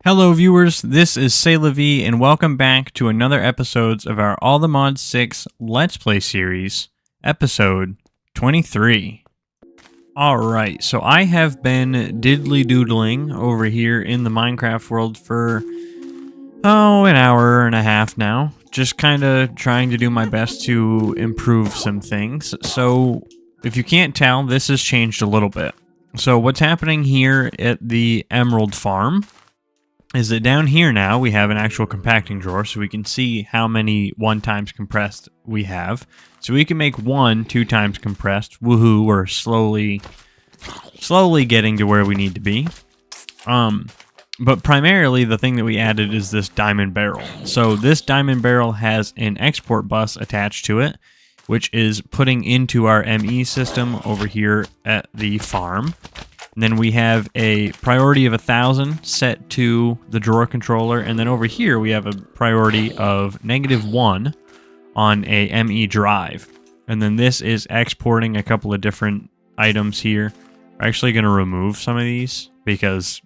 Hello viewers, this is Say-La-Vee and welcome back to another episode of our All the Mods 6 Let's Play series, episode 23. Alright, so I have been diddly-doodling over here in the Minecraft world for, an hour and a half now. Just kind of trying to do my best to improve some things. So, if you can't tell, this has changed a little bit. So what's happening here at the Emerald Farm is that down here now we have an actual compacting drawer, so we can see how many 1 times compressed we have. So we can make 1 2 times compressed. Woohoo, we're slowly getting to where we need to be. But primarily the thing that we added is this diamond barrel. So this diamond barrel has an export bus attached to it, which is putting into our ME system over here at the farm. And then we have a priority of 1,000 set to the drawer controller, and then over here we have a priority of -1 on a ME drive. And then this is exporting a couple of different items here. We're actually going to remove some of these because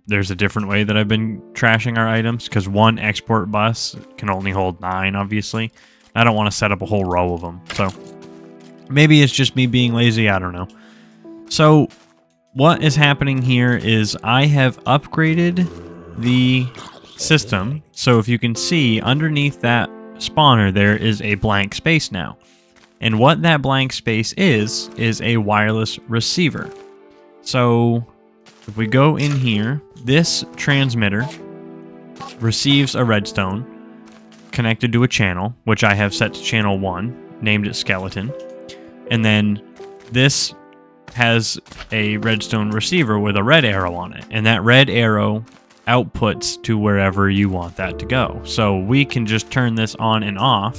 there's a different way that I've been trashing our items, because one export bus can only hold 9, obviously. I don't want to set up a whole row of them, so maybe it's just me being lazy, I don't know. So what is happening here is I have upgraded the system, so if you can see underneath that spawner there is a blank space now. And what that blank space is a wireless receiver. So if we go in here, this transmitter receives a redstone connected to a channel, which I have set to channel 1, named it skeleton. And then this has a redstone receiver with a red arrow on it, and that red arrow outputs to wherever you want that to go. So we can just turn this on and off.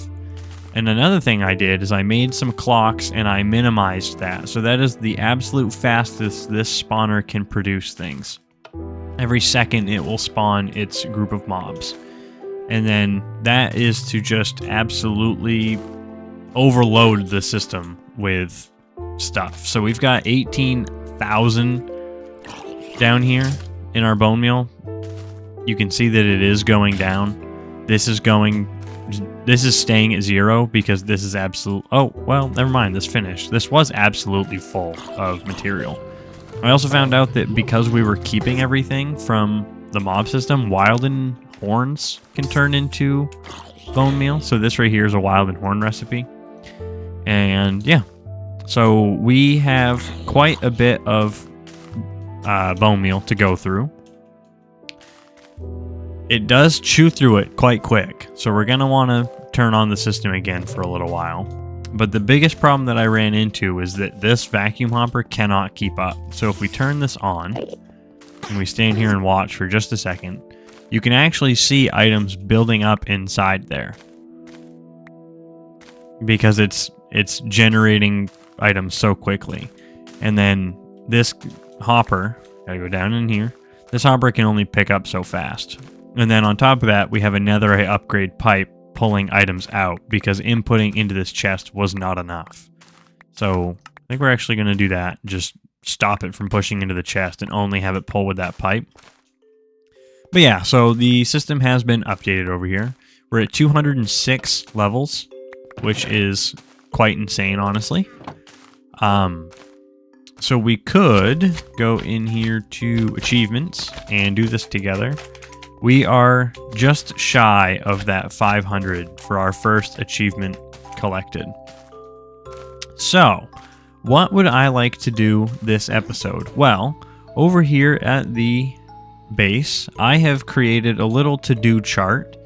And another thing I did is I made some clocks and I minimized that. So that is the absolute fastest this spawner can produce things. Every second it will spawn its group of mobs. And then that is to just absolutely overload the system with stuff. So we've got 18,000 down here in our bone meal. You can see that it is going down. This is staying at 0 because this is absolute. Oh, well, never mind. This finished. This was absolutely full of material. I also found out that because we were keeping everything from the mob system, wild and horns can turn into bone meal. So this right here is a wild and horn recipe. And yeah. So we have quite a bit of bone meal to go through. It does chew through it quite quick, so we're going to want to turn on the system again for a little while. But the biggest problem that I ran into is that this vacuum hopper cannot keep up. So if we turn this on, and we stand here and watch for just a second, you can actually see items building up inside there. Because it's generating items so quickly. And then this hopper, gotta go down in here, this hopper can only pick up so fast. And then on top of that, we have a netherite upgrade pipe pulling items out because inputting into this chest was not enough. So I think we're actually going to do that. Just stop it from pushing into the chest and only have it pull with that pipe. But yeah, so the system has been updated over here. We're at 206 levels, which is quite insane, honestly. So we could go in here to achievements and do this together. We are just shy of that 500 for our first achievement collected. So, what would I like to do this episode? Well, over here at the base, I have created a little to-do chart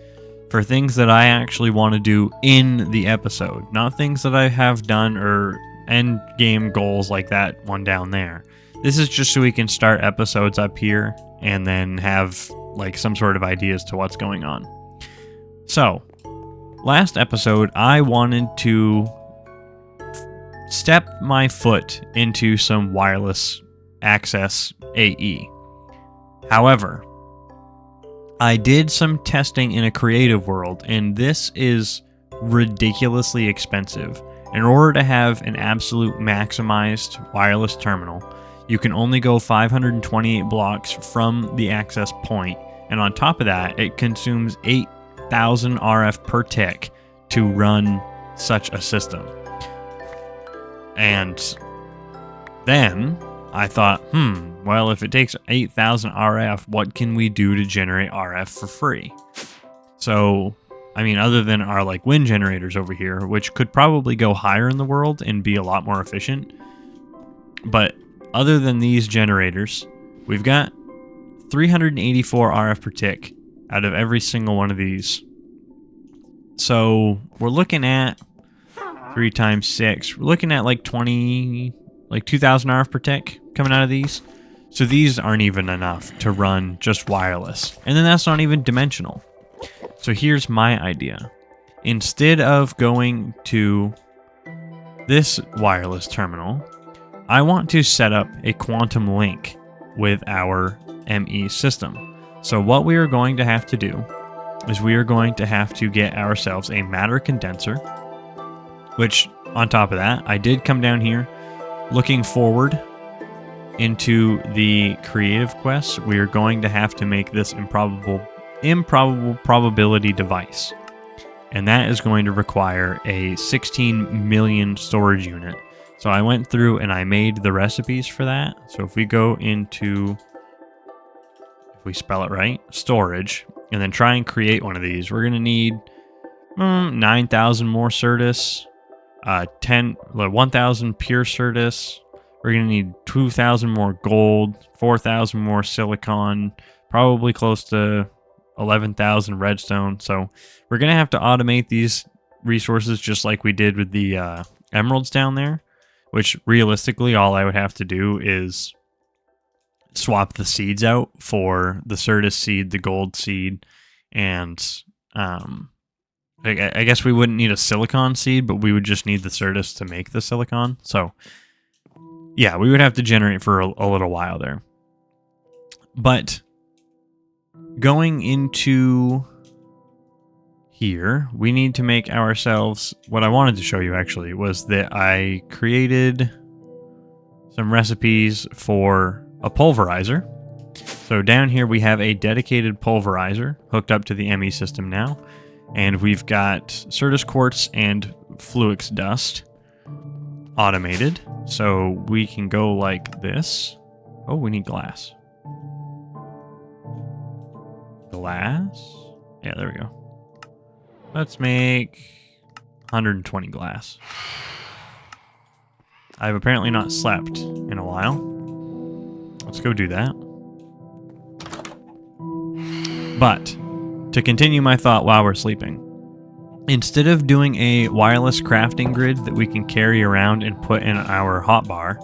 for things that I actually want to do in the episode. Not things that I have done or end game goals like that one down there. This is just so we can start episodes up here and then have like some sort of ideas to what's going on. So, last episode I wanted to step my foot into some wireless access AE. However, I did some testing in a creative world, and this is ridiculously expensive. In order to have an absolute maximized wireless terminal, you can only go 528 blocks from the access point, And on top of that, it consumes 8,000 RF per tick to run such a system. And then I thought, well, if it takes 8,000 RF, what can we do to generate RF for free? So, I mean, other than our like wind generators over here, which could probably go higher in the world and be a lot more efficient. But other than these generators, we've got 384 RF per tick out of every single one of these. So we're looking at 3 times 6. We're looking at like 2,000 RF per tick coming out of these. So these aren't even enough to run just wireless. And then that's not even dimensional. So here's my idea. Instead of going to this wireless terminal, I want to set up a quantum link with our ME system. So what we are going to have to do is we are going to have to get ourselves a matter condenser, which on top of that, I did come down here looking forward into the creative quests. We are going to have to make this improbable probability device. And that is going to require a 16 million storage unit. So I went through and I made the recipes for that. So if we go into, if we spell it right, storage, and then try and create one of these, we're going to need 9,000 more Certus, 1,000 pure Certus. We're going to need 2,000 more gold, 4,000 more silicon, probably close to 11,000 redstone. So we're going to have to automate these resources just like we did with the emeralds down there, which realistically all I would have to do is swap the seeds out for the Certus seed, the gold seed, and I guess we wouldn't need a silicon seed, but we would just need the Certus to make the silicon. So yeah, we would have to generate for a little while there. But going into here, we need to make ourselves, what I wanted to show you actually was that I created some recipes for a pulverizer. So down here we have a dedicated pulverizer hooked up to the ME system now. And we've got Certus quartz and Fluix dust automated. So we can go like this. Oh, we need glass. Glass? Yeah, there we go. Let's make 120 glass. I've apparently not slept in a while. Let's go do that. But to continue my thought while we're sleeping, instead of doing a wireless crafting grid that we can carry around and put in our hotbar,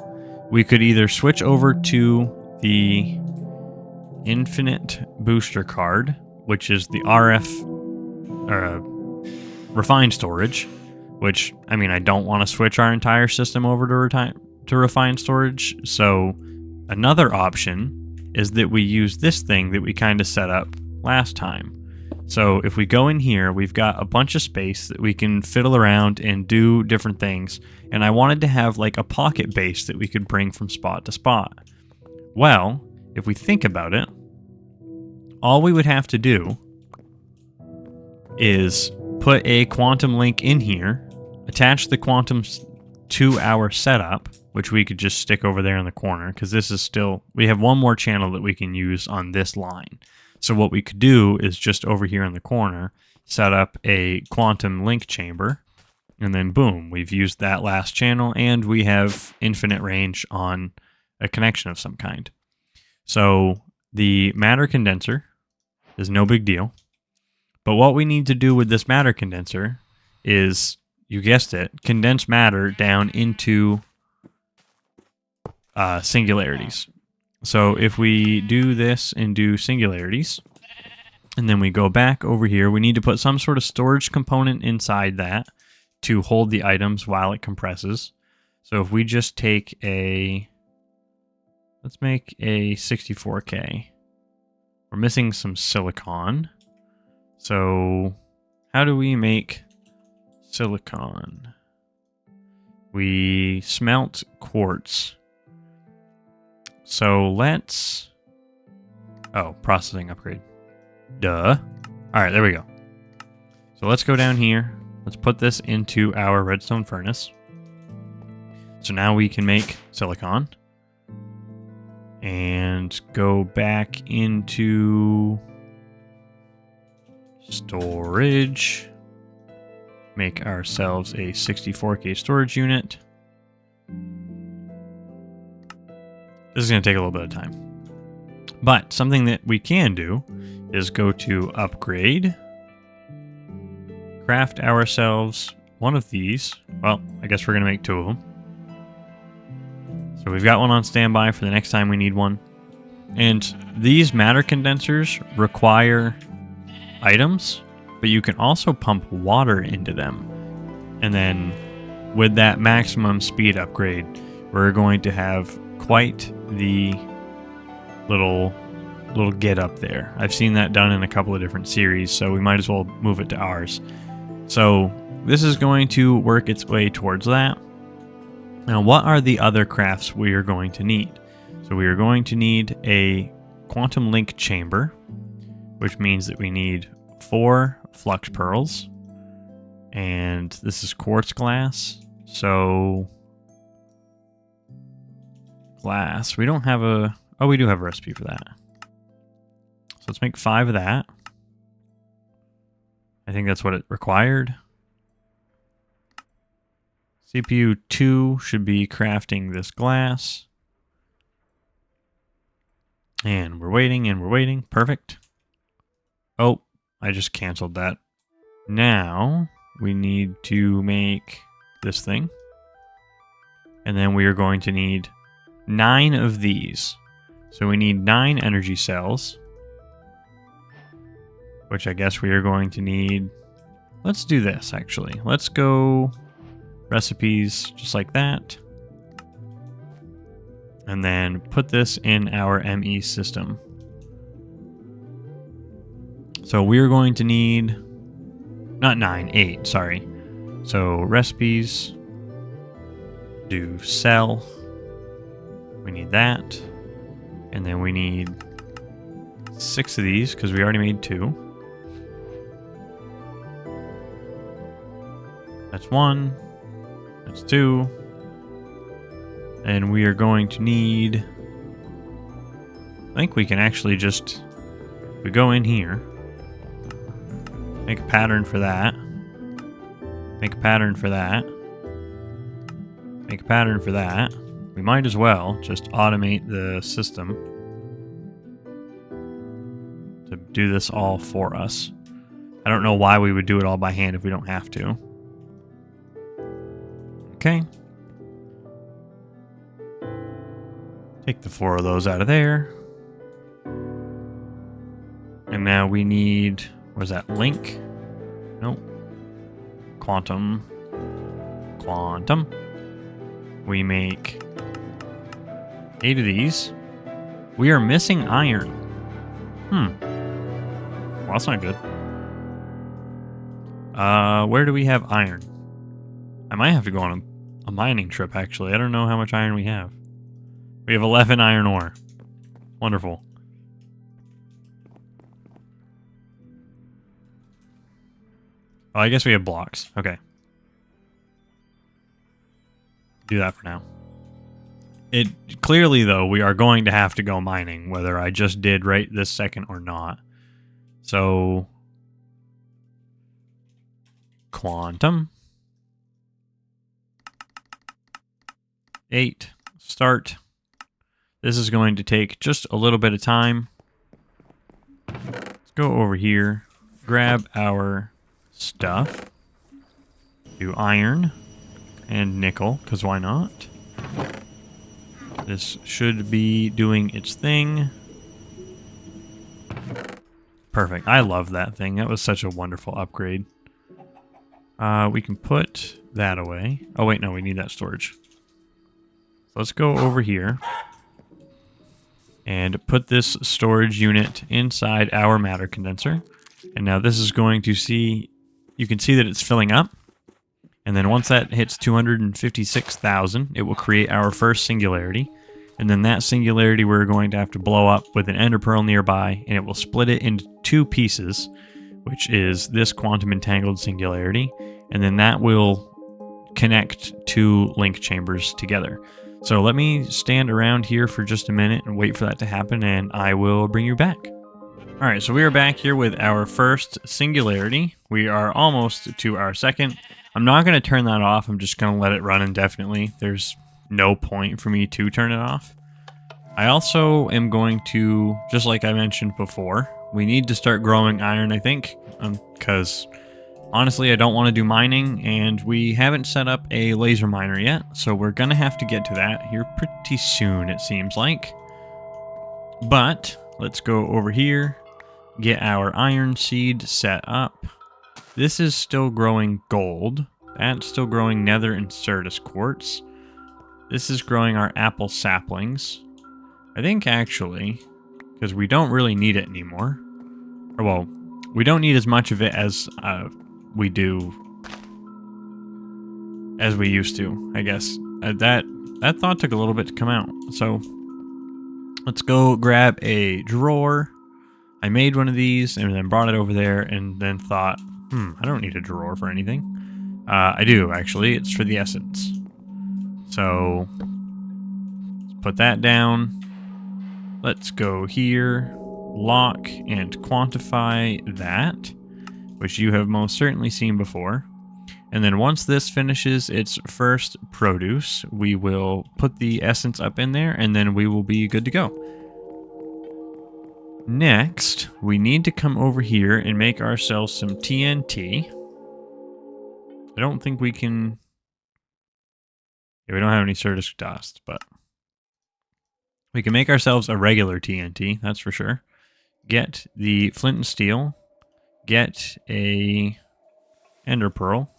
we could either switch over to the infinite booster card, which is the RF refined storage, which, I mean, I don't want to switch our entire system over to refined storage. So another option is that we use this thing that we kind of set up last time. So if we go in here, we've got a bunch of space that we can fiddle around and do different things. And I wanted to have like a pocket base that we could bring from spot to spot. Well, if we think about it, all we would have to do is put a quantum link in here, attach the quantums to our setup, which we could just stick over there in the corner, because this is still, we have one more channel that we can use on this line. So what we could do is just over here in the corner, set up a quantum link chamber, and then boom, we've used that last channel, and we have infinite range on a connection of some kind. So the matter condenser is no big deal. But what we need to do with this matter condenser is, you guessed it, condense matter down into singularities. So if we do this and do singularities, and then we go back over here, we need to put some sort of storage component inside that to hold the items while it compresses. So if we just take a, let's make a 64K. We're missing some silicon. So how do we make silicon? We smelt quartz. So let's, oh, processing upgrade. Duh. All right, there we go. So let's go down here. Let's put this into our redstone furnace. So now we can make silicon. And go back into storage. Make ourselves a 64K storage unit. This is going to take a little bit of time. But something that we can do is go to upgrade. Craft ourselves one of these. Well, I guess we're going to make two of them. So we've got one on standby for the next time we need one. And these matter condensers require items, but you can also pump water into them. And then with that maximum speed upgrade, we're going to have quite the little get up there. I've seen that done in a couple of different series, so we might as well move it to ours. So this is going to work its way towards that. Now, what are the other crafts we are going to need? So we are going to need a quantum link chamber, which means that we need 4 flux pearls. And this is quartz glass. So glass. We don't have a... Oh, we do have a recipe for that. So let's make 5 of that. I think that's what it required. CPU 2 should be crafting this glass. And we're waiting and we're waiting. Perfect. Oh, I just canceled that. Now we need to make this thing. And then we are going to need 9 of these. So we need 9 energy cells. Which I guess we are going to need... Let's do this, actually. Let's go... recipes, just like that. And then put this in our ME system. So we're going to need... Not 9, 8, sorry. So recipes. Do cell. We need that. And then we need 6 of these, because we already made 2. That's 1. That's 2. And we are going to need... I think we can actually just... We go in here. Make a pattern for that. Make a pattern for that. Make a pattern for that. We might as well just automate the system to do this all for us. I don't know why we would do it all by hand if we don't have to. Okay. Take the 4 of those out of there. And now we need... Where's that? Link? Nope. Quantum. Quantum. We make 8 of these. We are missing iron. Well, that's not good. Where do we have iron? I might have to go on a mining trip, actually. I don't know how much iron we have. We have 11 iron ore. Wonderful. Oh, I guess we have blocks. Okay. Do that for now. It clearly, though, we are going to have to go mining, whether I just did right this second or not. So... Quantum. 8. Start. This is going to take just a little bit of time. Let's go over here. Grab our stuff. Do iron and nickel, because why not? This should be doing its thing. Perfect. I love that thing. That was such a wonderful upgrade. We can put that away. Oh, wait, no, we need that storage. So let's go over here and put this storage unit inside our matter condenser. And now this is going to see, you can see that it's filling up. And then once that hits 256,000, it will create our first singularity. And then that singularity we're going to have to blow up with an ender pearl nearby, and it will split it into two pieces, which is this quantum entangled singularity, and then that will connect two link chambers together. So let me stand around here for just a minute and wait for that to happen, and I will bring you back. Alright, so we are back here with our first singularity. We are almost to our second. I'm not going to turn that off, I'm just going to let it run indefinitely. There's no point for me to turn it off. I also am going to, just like I mentioned before, we need to start growing iron, I think, because honestly I don't want to do mining, and we haven't set up a laser miner yet, so we're going to have to get to that here pretty soon, it seems like. But let's go over here, get our iron seed set up. This is still growing gold. That's still growing nether and Certus quartz. This is growing our apple saplings. I think actually, because we don't really need it anymore. Or well, we don't need as much of it as we used to, I guess. That thought took a little bit to come out. So let's go grab a drawer. I made one of these and then brought it over there and then thought, I don't need a drawer for anything. I do, actually. It's for the essence. So let's put that down. Let's go here, lock and quantify that, which you have most certainly seen before. And then once this finishes its first produce, we will put the essence up in there and then we will be good to go. Next, we need to come over here and make ourselves some TNT. I don't think we can... Yeah, we don't have any Certus dust, but... we can make ourselves a regular TNT, that's for sure. Get the flint and steel. Get a ender pearl.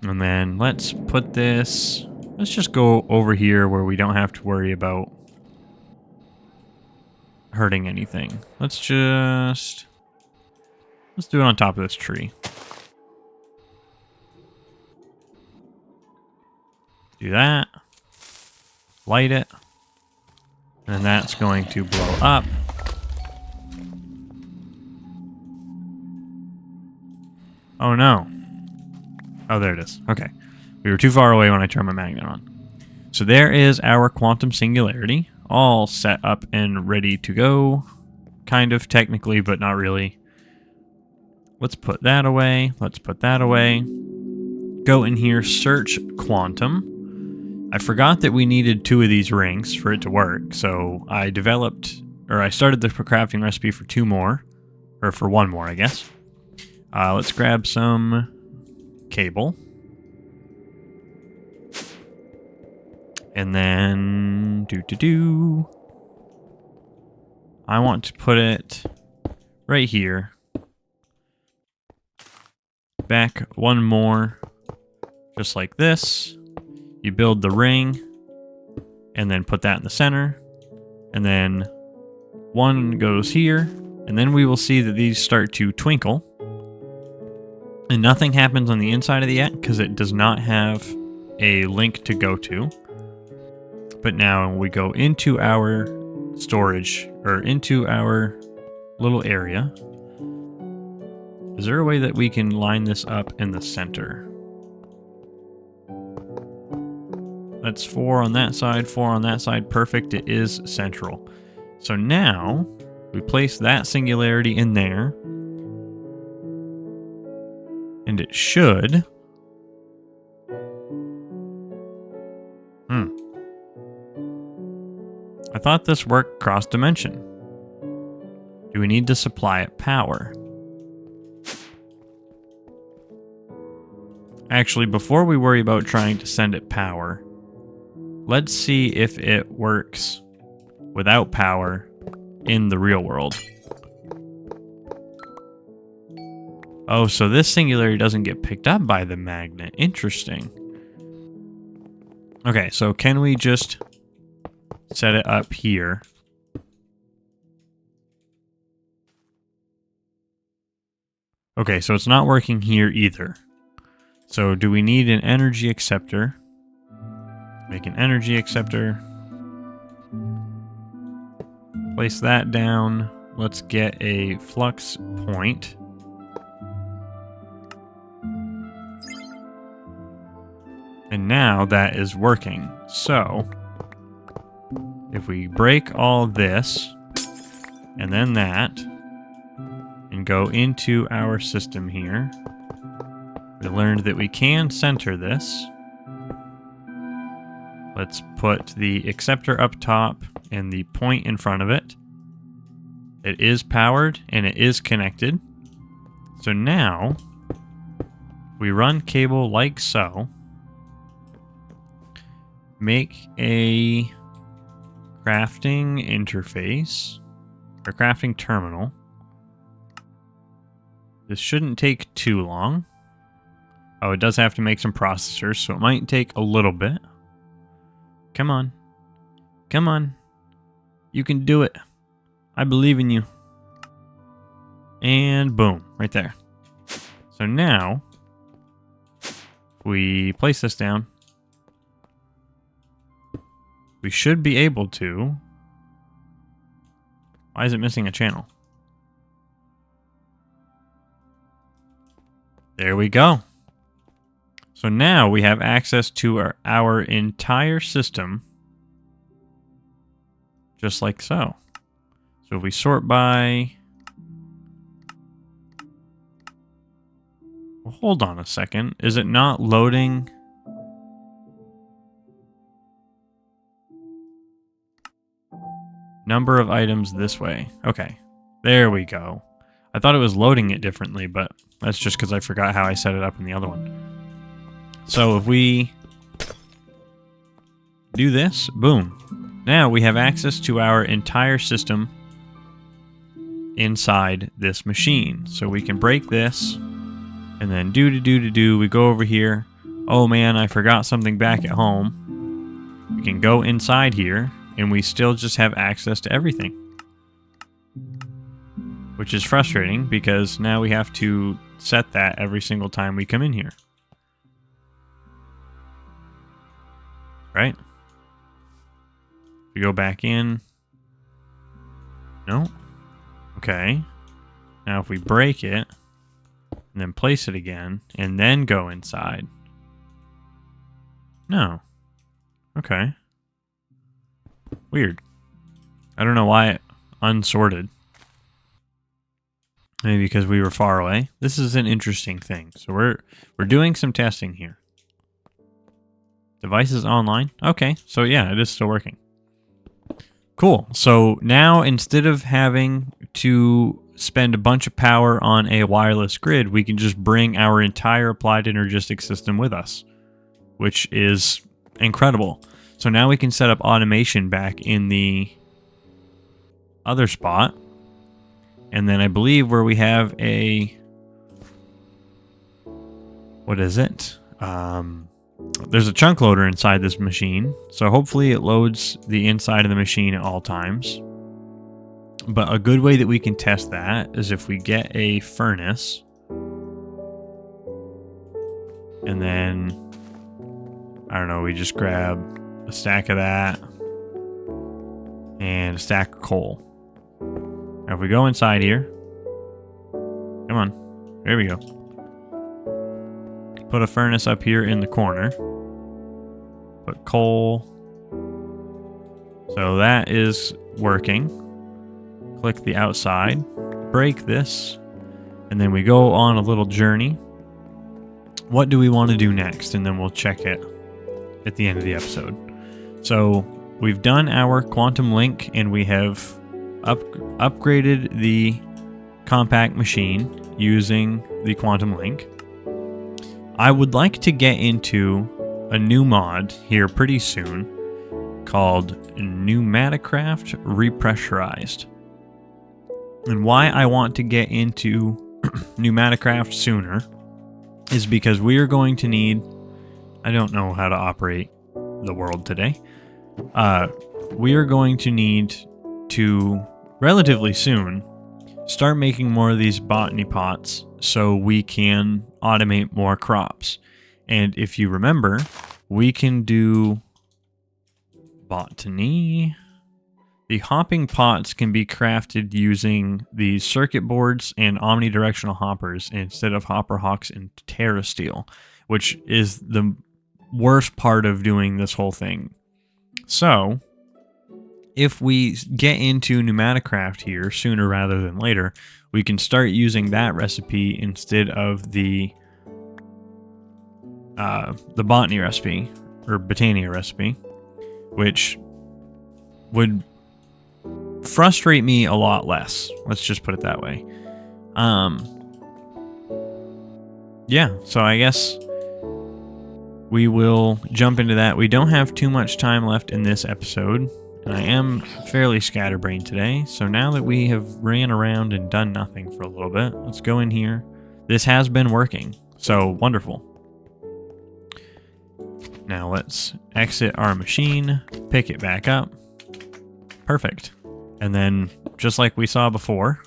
And then let's put this... let's just go over here where we don't have to worry about hurting anything. Let's do it on top of this tree. Do that. Light it. And that's going to blow up. Oh no. Oh, there it is. Okay. We were too far away when I turned my magnet on. So there is our quantum singularity, all set up and ready to go. Kind of, technically, but not really. Let's put that away. Let's put that away. Go in here, search quantum. I forgot that we needed 2 of these rings for it to work, so I started the crafting recipe for 2 more, or for 1 more, I guess. Let's grab some cable. And then, I want to put it right here. Back 1 more, just like this. You build the ring, and then put that in the center. And then 1 goes here, and then we will see that these start to twinkle. And nothing happens on the inside of the yet, because it does not have a link to go to. But now we go into our storage, or into our little area. Is there a way that we can line this up in the center? That's 4 on that side, 4 on that side. Perfect, it is central. So now, we place that singularity in there. And it should... I thought this worked cross-dimension. Do we need to supply it power? Actually, before we worry about trying to send it power, let's see if it works without power in the real world. Oh, so this singularity doesn't get picked up by the magnet. Interesting. Okay, so can we just set it up here? Okay, so it's not working here either. So do we need an energy acceptor? Make an energy acceptor. place that down. Let's get a flux point. And now that is working. So if we break all this and then that and go into our system here, we learned that we can center this. Let's put the acceptor up top and the point in front of it. It is powered and it is connected. So now we run cable like so. Make a crafting interface or crafting terminal. This shouldn't take too long. Oh, it does have to make some processors, so it might take a little bit. Come on. Come on. You can do it. I believe in you. And boom, right there. So now we place this down. We should be able to... Why is it missing a channel? There we go. So now we have access to our entire system, just like so. So if we sort by... Well, hold on a second. Is it not loading? Number of items this way. Okay, there we go. I thought it was loading it differently, but that's just because I forgot how I set it up in the other one. So if we do this, boom. Now we have access to our entire system inside this machine. So we can break this, and then we go over here. Oh man, I forgot something back at home. We can go inside here, and we still just have access to everything. Which is frustrating, because now we have to set that every single time we come in here. Right? We go back in. No? Okay. Now if we break it, and then place it again, and then go inside. No. Okay. Weird. I don't know why it unsorted. Maybe because we were far away. This is an interesting thing. So we're doing some testing here. Devices online. Okay, so yeah, it is still working. Cool. So now instead of having to spend a bunch of power on a wireless grid, we can just bring our entire applied energistic system with us, which is incredible. So now we can set up automation back in the other spot. And then I believe where we have a... What is it? There's a chunk loader inside this machine. So hopefully it loads the inside of the machine at all times. But a good way that we can test that is if we get a furnace. And then, I don't know, we just grab a stack of that and a stack of coal. Now if we go inside here, come on, there we go. Put a furnace up here in the corner. Put coal. So that is working. Click the outside, break this, and then we go on a little journey. What do we want to do next? And then we'll check it at the end of the episode. So we've done our quantum link, and we have upgraded the compact machine using the quantum link. I would like to get into a new mod here pretty soon called Pneumaticraft Repressurized. And why I want to get into Pneumaticraft sooner is because we are going to need... I don't know how to operate the world today. We are going to need to, relatively soon, start making more of these botany pots so we can automate more crops. And if you remember, we can do botany. The hopping pots can be crafted using these circuit boards and omnidirectional hoppers instead of hopper hawks and terrasteel, which is the worst part of doing this whole thing. So, if we get into Pneumaticraft here sooner rather than later, we can start using that recipe instead of the botany recipe, or Botania recipe, which would frustrate me a lot less. Let's just put it that way. Yeah, so I guess we will jump into that. We don't have too much time left in this episode, and I am fairly scatterbrained today. So now that we have ran around and done nothing for a little bit, let's go in here. This has been working, so wonderful. Now let's exit our machine, pick it back up. Perfect. And then, just like we saw before,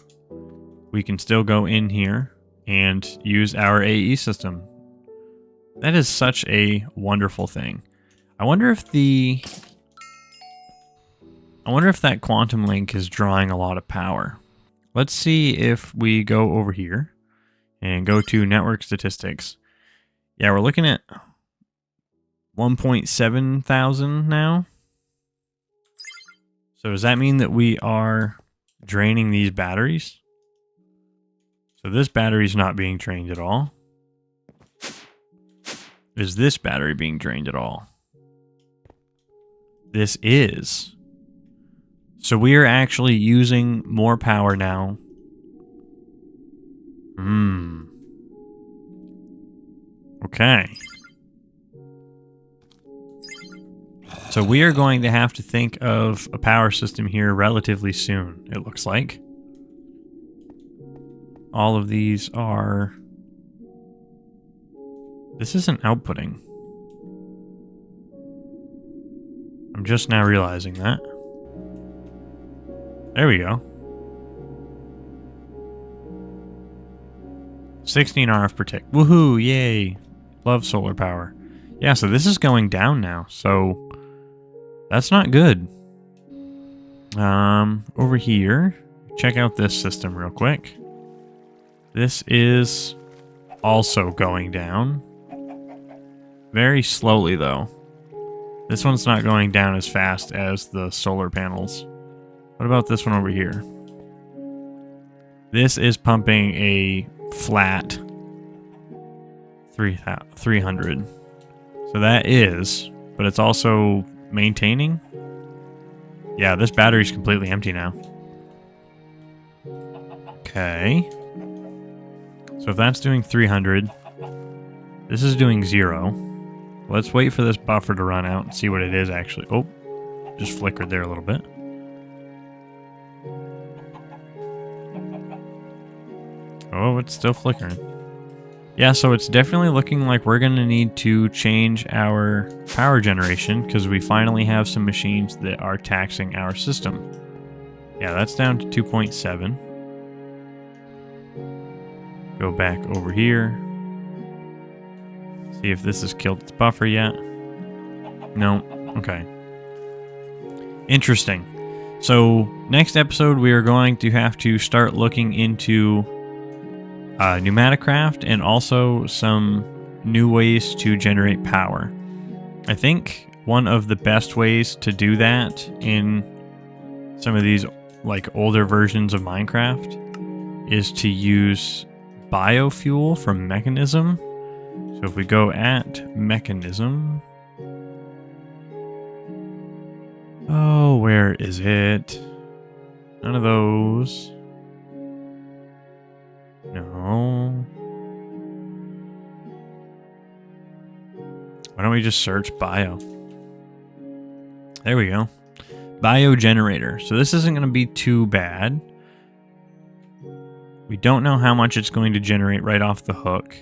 we can still go in here and use our AE system. That is such a wonderful thing. I wonder if that quantum link is drawing a lot of power. Let's see if we go over here and go to network statistics. Yeah, we're looking at 1.7 thousand now. So does that mean that we are draining these batteries? So this battery's not being drained at all. Is this battery being drained at all? This is. So we are actually using more power now. Okay. So we are going to have to think of a power system here relatively soon, it looks like. All of these are... This isn't outputting. I'm just now realizing that. There we go. 16 RF per tick. Woohoo, yay. Love solar power. Yeah, so this is going down now, so that's not good. Over here, check out this system real quick. This is also going down. Very slowly, though. This one's not going down as fast as the solar panels. What about this one over here? This is pumping a flat 300. So that is, but it's also maintaining. Yeah, this battery's completely empty now. Okay. So if that's doing 300, this is doing 0. Let's wait for this buffer to run out and see what it is actually. Oh, just flickered there a little bit. Oh, it's still flickering. Yeah, so it's definitely looking like we're going to need to change our power generation because we finally have some machines that are taxing our system. Yeah, that's down to 2.7. Go back over here. See if this has killed its buffer yet. No. Okay. Interesting. So, next episode we are going to have to start looking into Pneumaticraft and also some new ways to generate power. I think one of the best ways to do that in some of these like older versions of Minecraft is to use biofuel from Mechanism. So if we go at Mechanism, oh, where is it? None of those. No. Why don't we just search bio? There we go. Bio generator. So this isn't going to be too bad. We don't know how much it's going to generate right off the hook.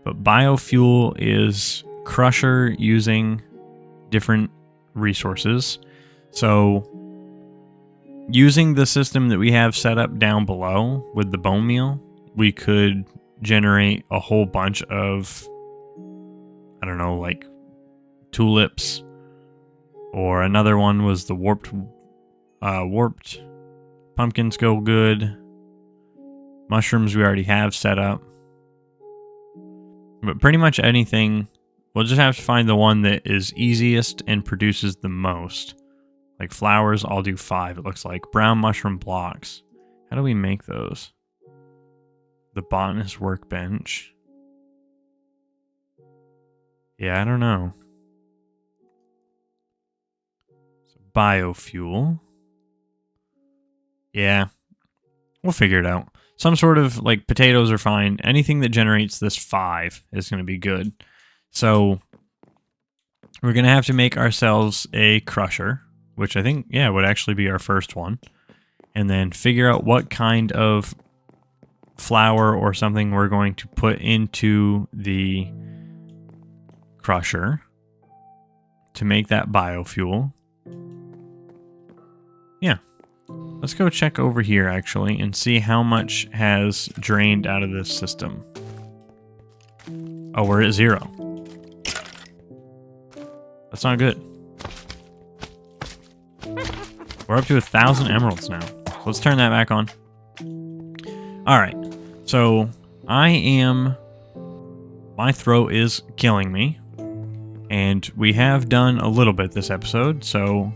But biofuel is crusher using different resources. So using the system that we have set up down below with the bone meal, we could generate a whole bunch of, I don't know, like tulips. Or another one was the warped Warped pumpkins go good. Mushrooms we already have set up. But pretty much anything, we'll just have to find the one that is easiest and produces the most. Like flowers, I'll do 5, it looks like. Brown mushroom blocks. How do we make those? The botanist workbench. Yeah, I don't know. So biofuel. Yeah, we'll figure it out. Some sort of, like, potatoes are fine. Anything that generates this 5 is going to be good. So we're going to have to make ourselves a crusher, which I think, yeah, would actually be our first one. And then figure out what kind of flour or something we're going to put into the crusher to make that biofuel. Yeah. Let's go check over here, actually, and see how much has drained out of this system. Oh, we're at 0. That's not good. We're up to 1,000 emeralds now. So let's turn that back on. Alright, so my throat is killing me. And we have done a little bit this episode, so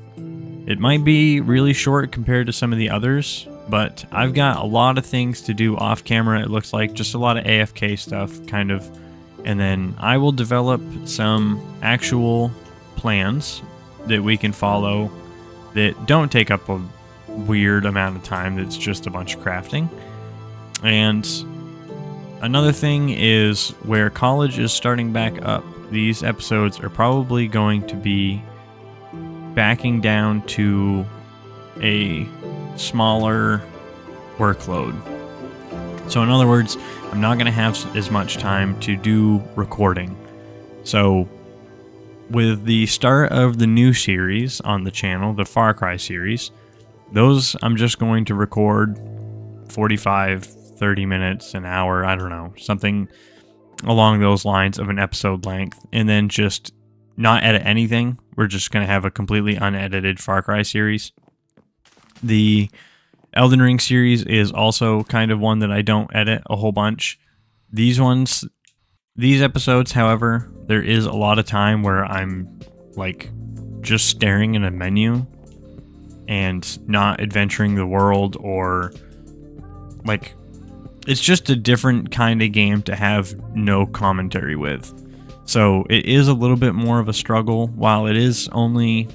it might be really short compared to some of the others, but I've got a lot of things to do off camera, it looks like. Just a lot of AFK stuff, kind of. And then I will develop some actual plans that we can follow that don't take up a weird amount of time, that's just a bunch of crafting. And another thing is, where college is starting back up, these episodes are probably going to be backing down to a smaller workload. So in other words, I'm not going to have as much time to do recording. So with the start of the new series on the channel, the Far Cry series, those I'm just going to record 45, 30 minutes, an hour, I don't know, something along those lines of an episode length, and then just not edit anything. We're just going to have a completely unedited Far Cry series. The Elden Ring series is also kind of one that I don't edit a whole bunch. These episodes, however, there is a lot of time where I'm like just staring in a menu and not adventuring the world, or like, it's just a different kind of game to have no commentary with. So it is a little bit more of a struggle. While it is only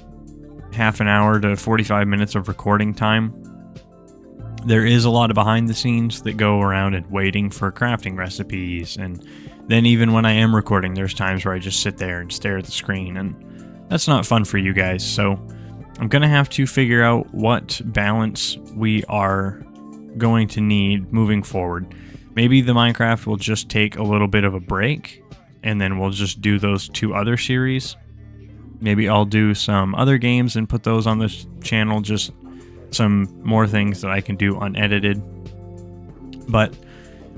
half an hour to 45 minutes of recording time, there is a lot of behind the scenes that go around and waiting for crafting recipes. And then even when I am recording, there's times where I just sit there and stare at the screen, and that's not fun for you guys. So I'm going to have to figure out what balance we are going to need moving forward. Maybe the Minecraft will just take a little bit of a break, and then we'll just do those 2 other series. Maybe I'll do some other games and put those on this channel, just some more things that I can do unedited. But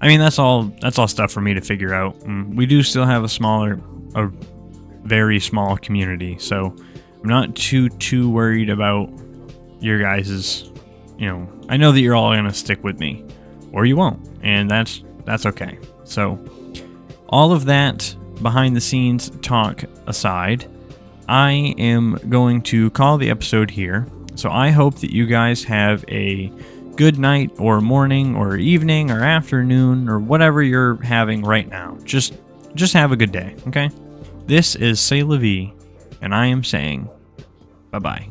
I mean, that's all stuff for me to figure out. We do still have a very small community, so I'm not too worried about your guys's, I know that you're all going to stick with me, or you won't, and that's okay. So all of that behind the scenes talk aside, I am going to call the episode here. So I hope that you guys have a good night or morning or evening or afternoon or whatever you're having right now. Just have a good day, okay? This is Say-La-Vee, and I am saying bye-bye.